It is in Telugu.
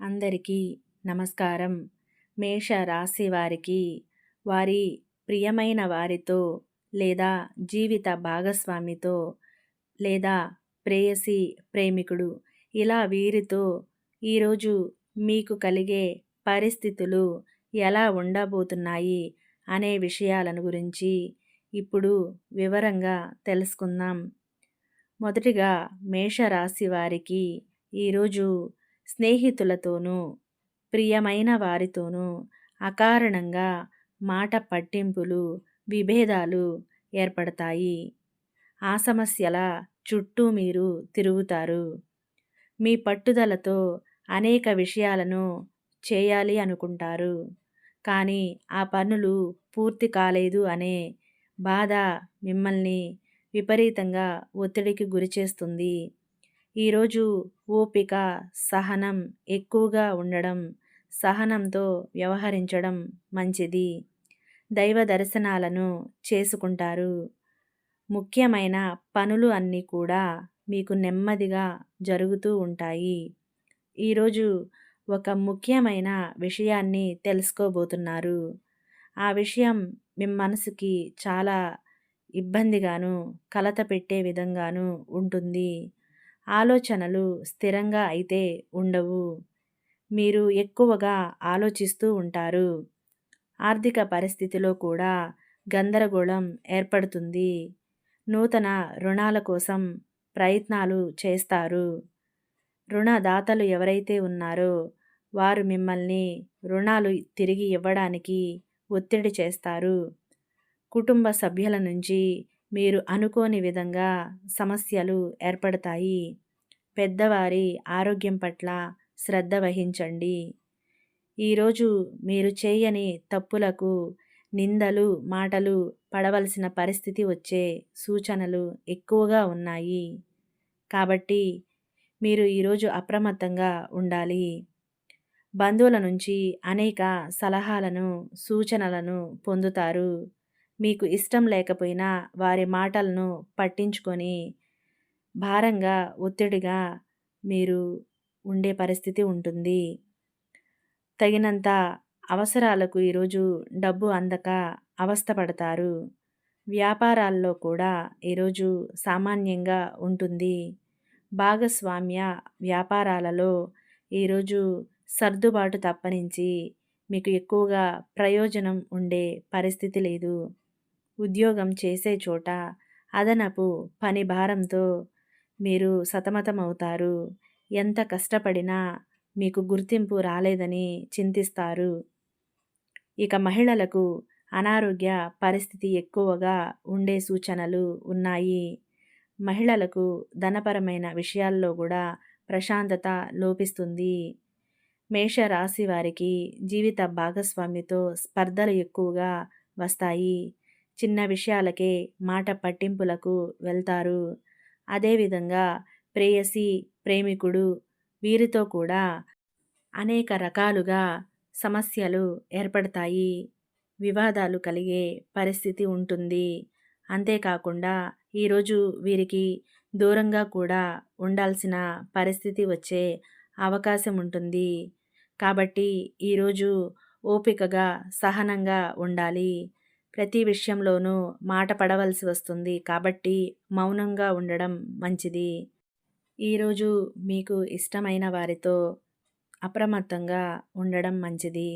అందరికీ నమస్కారం. మేష రాశి వారికి వారి ప్రియమైన వారితో లేదా జీవిత భాగస్వామితో లేదా ప్రేయసి ప్రేమికుడు ఇలా వీరితో ఈరోజు మీకు కలిగే పరిస్థితులు ఎలా ఉండబోతున్నాయి అనే విషయాలను గురించి ఇప్పుడు వివరంగా తెలుసుకుందాం. మొదటిగా మేషరాశి వారికి ఈరోజు స్నేహితులతోనూ ప్రియమైన వారితోనూ అకారణంగా మాట పట్టింపులు విభేదాలు ఏర్పడతాయి. ఆ సమస్యల చుట్టూ మీరు తిరుగుతారు. మీ పట్టుదలతో అనేక విషయాలను చేయాలి అనుకుంటారు. కానీ ఆ పనులు పూర్తి కాలేదు అనే బాధ మిమ్మల్ని విపరీతంగా ఒత్తిడికి గురిచేస్తుంది. ఈరోజు ఓపిక, సహనం ఎక్కువగా ఉండడం, సహనంతో వ్యవహరించడం మంచిది. దైవ దర్శనాలను చేసుకుంటారు. ముఖ్యమైన పనులు అన్నీ కూడా మీకు నెమ్మదిగా జరుగుతూ ఉంటాయి. ఈరోజు ఒక ముఖ్యమైన విషయాన్ని తెలుసుకోబోతున్నారు. ఆ విషయం మీ మనసుకి చాలా ఇబ్బందిగాను, కలత పెట్టే విధంగాను ఉంటుంది. ఆలోచనలు స్థిరంగా అయితే ఉండవు. మీరు ఎక్కువగా ఆలోచిస్తూ ఉంటారు. ఆర్థిక పరిస్థితిలో కూడా గందరగోళం ఏర్పడుతుంది. నూతన రుణాల కోసం ప్రయత్నాలు చేస్తారు. రుణదాతలు ఎవరైతే ఉన్నారో వారు మిమ్మల్ని రుణాలు తిరిగి ఇవ్వడానికి ఒత్తిడి చేస్తారు. కుటుంబ సభ్యుల నుంచి మీరు అనుకోని విధంగా సమస్యలు ఏర్పడతాయి. పెద్దవారి ఆరోగ్యం పట్ల శ్రద్ధ వహించండి. ఈరోజు మీరు చేయని తప్పులకు నిందలు మాటలు పడవలసిన పరిస్థితి వచ్చే సూచనలు ఎక్కువగా ఉన్నాయి. కాబట్టి మీరు ఈరోజు అప్రమత్తంగా ఉండాలి. బంధువుల నుంచి అనేక సలహాలను సూచనలను పొందుతారు. మీకు ఇష్టం లేకపోయినా వారి మాటలను పట్టించుకొని భారంగా ఒత్తిడిగా మీరు ఉండే పరిస్థితి ఉంటుంది. తగినంత అవసరాలకు ఈరోజు డబ్బు అందక అవస్థపడతారు. వ్యాపారాల్లో కూడా ఈరోజు సామాన్యంగా ఉంటుంది. భాగస్వామ్య వ్యాపారాలలో ఈరోజు సర్దుబాటు తప్పనించి మీకు ఎక్కువగా ప్రయోజనం ఉండే పరిస్థితి లేదు. ఉద్యోగం చేసే చోట అదనపు పని భారంతో మీరు సతమతమవుతారు. ఎంత కష్టపడినా మీకు గుర్తింపు రాలేదని చింతిస్తారు. ఇక మహిళలకు అనారోగ్య పరిస్థితి ఎక్కువగా ఉండే సూచనలు ఉన్నాయి. మహిళలకు ధనపరమైన విషయాల్లో కూడా ప్రశాంతత లోపిస్తుంది. మేషరాశి వారికి జీవిత భాగస్వామితో స్పర్ధలు ఎక్కువగా వస్తాయి. చిన్న విషయాలకే మాట పట్టింపులకు వెళ్తారు. అదేవిధంగా ప్రేయసి ప్రేమికుడు వీరితో కూడా అనేక రకాలుగా సమస్యలు ఏర్పడతాయి. వివాదాలు కలిగే పరిస్థితి ఉంటుంది. అంతేకాకుండా ఈరోజు వీరికి దూరంగా కూడా ఉండాల్సిన పరిస్థితి వచ్చే అవకాశం ఉంటుంది. కాబట్టి ఈరోజు ఓపికగా సహనంగా ఉండాలి. ప్రతి విషయంలోనూ మాట పడవలసి వస్తుంది. కాబట్టి మౌనంగా ఉండడం మంచిది. ఈరోజు మీకు ఇష్టమైన వారితో అప్రమత్తంగా ఉండడం మంచిది.